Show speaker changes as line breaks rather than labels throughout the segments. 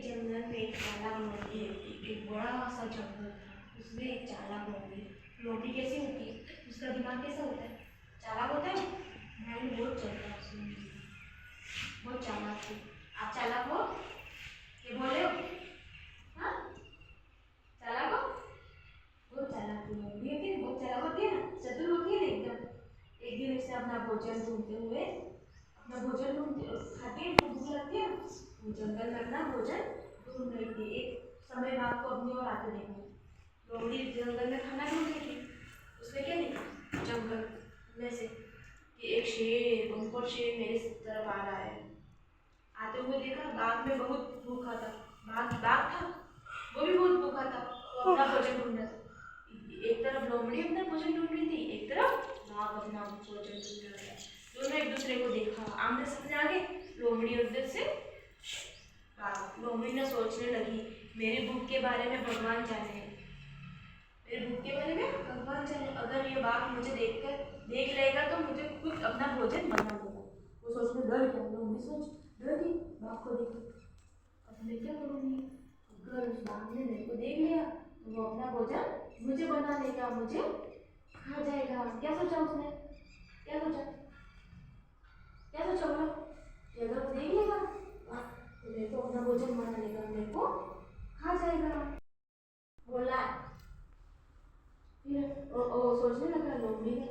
एक जंगल में एक चालाक लोमड़ी रहती। एक बड़ा सा जंगल था, उसमें एक चालाक लोमड़ी। लोमड़ी कैसी होती है, उसका दिमाग कैसा होता है, चालाक होता है, माइंड बहुत चलता है उसमें, बहुत चालाक थी। आप चालाक हो, ये बोले हो, हाँ चालाक हो, बहुत चालाक थी लोमड़ी होती है, बहुत चालाक होती है ना, चतुर होती है ना एकदम। एक दिन उसने अपना भोजन ढूंढते हुए, अपना भोजन ढूंढते खाती है, उसको भूख लगती है, वो जंगल में अपना भोजन ढूंढ रही थी। एक समय बाघ को अपनी ओर आते देखा, लोमड़ी जंगल में खाना ढूंढ रही थी। उसने क्या देखा जंगल में से कि एक शेर, बंपर शेर मेरे तरफ आ रहा है। आते हुए देखा, बाघ में बहुत भूखा था, बाघ बाघ था, वो भी बहुत भूखा था, वो अपना भोजन ढूंढ रहा था। एक तरफ लोमड़ी अपना भोजन ढूंढ रही थी, एक तरफ बाघ अपना भोजन ढूंढ रहा था। दोनों एक दूसरे को देखा, आमने सामने आ गए। लोमड़ी उधर से लोमड़ी ने सोचने लगी, मेरी भूख के बारे में भगवान जाने, मेरे भूख के बारे में भगवान जाने, अगर ये बाघ मुझे देख लेगा तो मुझे खुद अपना भोजन बना देगा। वो सोचने डर गया, लोमड़ी डर गई बाघ को देख, अब मैं क्या करूँगी, अगर उस बाघ ने मेरे को देख लिया तो वो अपना भोजन मुझे बना लेगा, मुझे खा जाएगा। क्या सोचा उसने, क्या सोचा, क्या सोचा बोलो, अगर वो देख लेगा तो मेरे को अपना भोजन बना लेगा, मेरे को खा जाएगा बोला। फिर सोचने लगा लोमड़ी ने,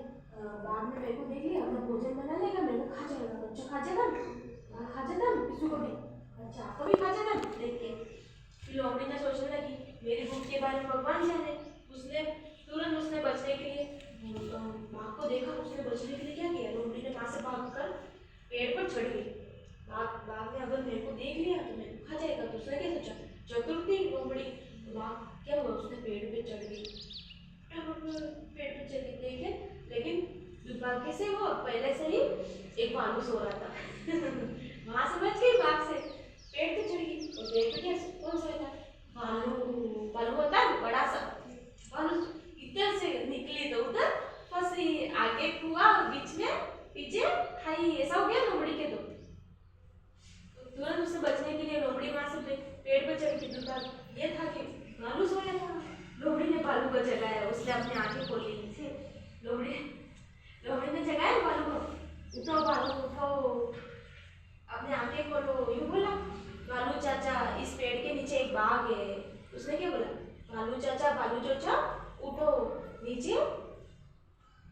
बाद में मेरे को देख लिया, अपना भोजन बना लेगा, मेरे को खा जाएगा, अच्छा खा जाएगा ना, खा जाता ना किसी को भी, अच्छा आपको भी खा जाता ना देख के। फिर लोमड़ी ने सोचने लगी, मेरी भूख के बारे में भगवान जाने। उसने तुरंत उसने बचने के लिए बाघ को देखा, उसने बचने के लिए क्या किया, लोमड़ी ने वहां से भागकर पेड़ पर चढ़ गई। बाघ ने अगर मेरे को देख लिया तो मेरे को खा जाएगा, तो उसने क्या सोचा, चतुर थी लोमड़ी, बाघ क्या हुआ, उसने पेड़ पे चढ़ गई, पेड़ पे चढ़ गई देखे, लेकिन दुर्भाग्य से वो पहले से ही एक भालू सो रहा था वहां से बच गई बाघ से, पेड़ पे चढ़ गई और पेड़ पे क्या कौन सोया था, भालू। भालू होता है बड़ा सा भालू, इधर से निकली तो उधर फंसी, आगे कुआ बीच में पीछे खाई, ऐसा हो गया लोमड़ी के दो। तुरंत उससे बचने के लिए लोमड़ी वहां से पेड़ पर चढ़ गई, दुर्भाग्य ये था कि भालू सोया था। लोमड़ी ने भालू को जगाया, उसने अपनी आंखें खोली नीचे, लोमड़ी लोमड़ी ने जगाया भालू को, उठो भालू उठो, अपनी आंखें खोलो, यूं बोला, भालू चाचा इस पेड़ के नीचे एक बाघ है। उसने क्या बोला, भालू चाचा उठो, नीचे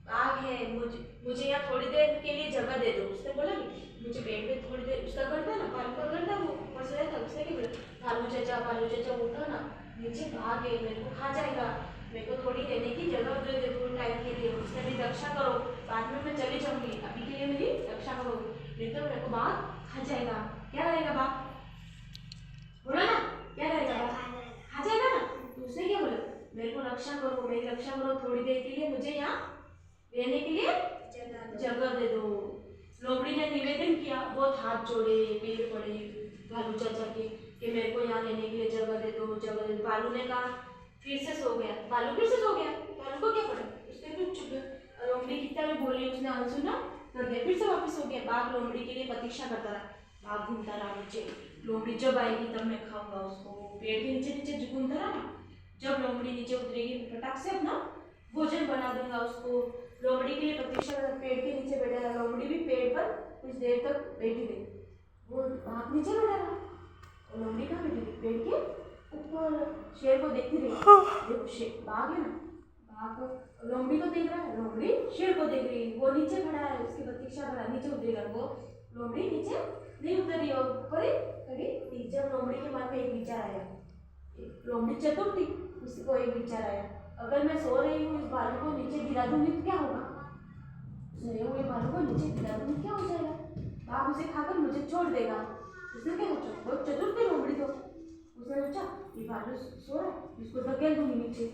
बाघ है, मुझे यहाँ थोड़ी देर के लिए जगह दे दो। उसने बोला मुझे पेड़ पे थोड़ी देर, उसका घर था ना, भालू का घर था, वो ऊपर सोया था। उसने क्या बोला, भालू चाचा उठो ना, नीचे बाघ है, मेरे को खा जाएगा, मेरे को थोड़ी रहने की जगह दे दो थोड़ी टाइम के लिए, उसने मेरी रक्षा करो, बाद में मैं चली जाऊंगी, अभी के लिए मेरी रक्षा करो, नहीं तो मेरे को बाघ खा जाएगा। क्या करेगा बाघ, बोलो ना, क्या करेगा बाघ, खा जाएगा ना। तो उसने क्या बोला, मेरे को रक्षा करो, मेरी रक्षा करो, थोड़ी देर के लिए मुझे यहाँ रहने के लिए जगह दे दो। लोमड़ी ने निवेदन किया, बहुत हाथ जोड़े, पैर पड़े भालू चाचा के कि मेरे को यहाँ रहने के लिए जगह दे दो, जगह दे दो। भालू ने कहा, फिर से सो गया, भालू फिर से सो गया, भालू को क्या पड़ा, उसने कुछ लोमड़ी कितना भी बोली, उसने अनसुना कर दिया, फिर से वापस हो गया। बाघ लोमड़ी के लिए प्रतीक्षा करता रहा, बाघ घूमता रहा नीचे, लोमड़ी जब आएगी तब मैं खाऊंगा उसको। पेड़ के नीचे नीचे घूमता रहा, जब लोमड़ी नीचे उतरेगी फटाक से अपना भोजन बना दूंगा उसको। लोमड़ी के लिए प्रतीक्षा कर, पेड़ के नीचे बैठा रहा, लोमड़ी भी पेड़ पर कुछ देर तक बैठी रही, वो बाघ नीचे बैठा रहा और लोमड़ी कहाँ बैठी रही, पेड़ के ऊपर शेर को देखती रही। देखो शेर बाघ है ना, बाघ लोमड़ी को देख रहा है, लोमड़ी शेर को देख रही, वो नीचे खड़ा है, उसकी प्रतीक्षा कर रहा, नीचे उतरेगा वो, लोमड़ी नीचे नहीं उतरी और ऊपर ही खड़ी थी। जब लोमड़ी के मन में एक विचार आया, लोमड़ी चतुर थी, उसको एक विचार आया, अगर मैं सो रही हूँ इस भालू को नीचे गिरा दूंगी तो क्या होगा, सोए हुए भालू को नीचे गिरा दूंगी क्या हो जाएगा, बाघ उसे खाकर मुझे छोड़ देगा। उसने क्या सोचा, बहुत चतुर थी लोमड़ी तो, उसने सोचा ये भालू सो रहा है, इसको धकेल दूंगी नीचे,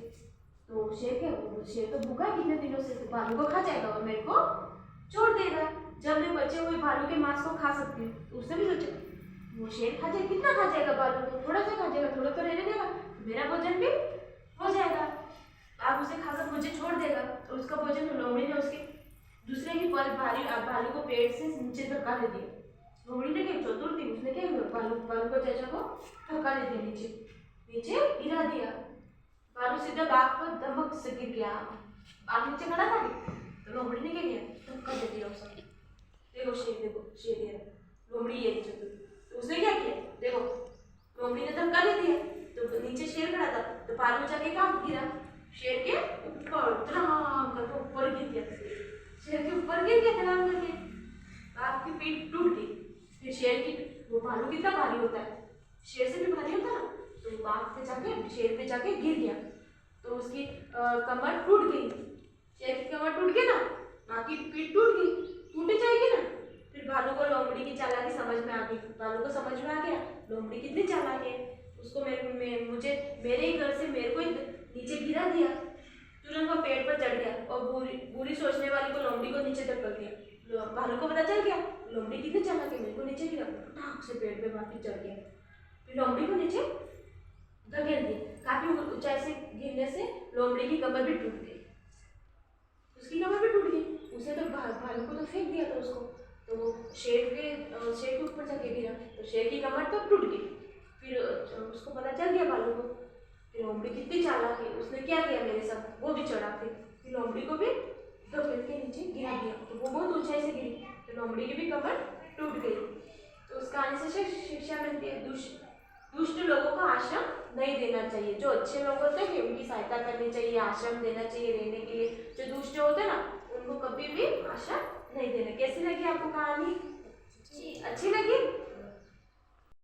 तो शेर क्या, शेर तो भूखा है कितने दिनों से, तो भालू को खा जाएगा और मेरे को छोड़ देगा, जब मैं बचे हुए भालू के मांस को खा सकती हूँ। तो उसने भी सोचा वो शेर खा जाएगा, कितना खा जाएगा भालू को, थोड़ा सा खा जाएगा, थोड़ा तो रहने देगा, मेरा भोजन भी हो जाएगा, आप उसे खाकर मुझे छोड़ देगा। और उसका भोजन लोमड़ी ने उसके दूसरे ही पल भालू को पेड़ से नीचे धक्का दे दिया, लोमड़ी ने क्या चतुर थी, उसने क्या किया, भालू भालू को चाचा को धक्का दे दिया, नीचे नीचे गिरा दिया। भालू सीधा बाघ पर धमक से गिर गया। बाघ नीचे खड़ा था, तो लोमड़ी ने क्या किया, धक्का दे दिया उसे। देखो शेर ये लोमड़ी ये चतुर, तो उसने क्या किया, देखो लोमड़ी ने धक्का दे दिया, तो नीचे शेर खड़ा था, तो भालू जाके कहाँ गिरा, शेर के ऊपर, धड़ाम करके ऊपर गिर गया। शेर के ऊपर गिर गया धड़ाम करके, बाघ की पीठ टूट गई। फिर शेर की, वो भालू कितना भारी होता है, शेर से भी भारी होता है ना, तो बाघ पे जाके शेर पे जाके गिर गया, तो उसकी कमर टूट गई। शेर की कमर टूट गई ना, बाघ की पीठ टूट गई, टूटी जाएगी ना। फिर भालू को लोमड़ी की चालाकी समझ में आ गई। भालू को समझ में आ गया लोमड़ी कितनी चालाक है, उसको मुझे मेरे ही घर से मेरे को ही नीचे गिरा दिया। तुरंत वो पेड़ पर चढ़ गया और बुरी सोचने वाली को लोमड़ी को नीचे धक्का दिया। भालू को पता चल गया लोमड़ी कितनी चालाक है, मेरे को नीचे गिरा, फटाक से पेड़ पे वापस चढ़ गया। फिर लोमड़ी को नीचे धकेल दिया। काफी ऊंचाई से गिरने से लोमड़ी की कमर भी टूट गई, उसकी कमर भी टूट गई। उसे तो भालू को तो फेंक दिया था उसको, तो वो शेर के ऊपर जाके गिरा, तो शेर की कमर तो टूट गई। फिर उसको पता चल गया भालू को, फिर लोमड़ी कितनी चालाक है, उसने क्या किया मेरे साथ, वो भी चढ़ा। फिर लोमड़ी को भी धकेल के नीचे गिरा दिया, तो वो बहुत ऊंचाई से गिरी, तो लोमड़ी की भी कमर टूट गई। तो उस कहानी से शिक्षा मिलती है, दुष्ट लोगों को आश्रम नहीं देना चाहिए। जो अच्छे लोग होते हैं उनकी सहायता करनी चाहिए, आश्रम देना चाहिए रहने के लिए। जो दुष्ट होते हैं ना, उनको कभी भी आश्रम नहीं देना। कैसी लगी आपको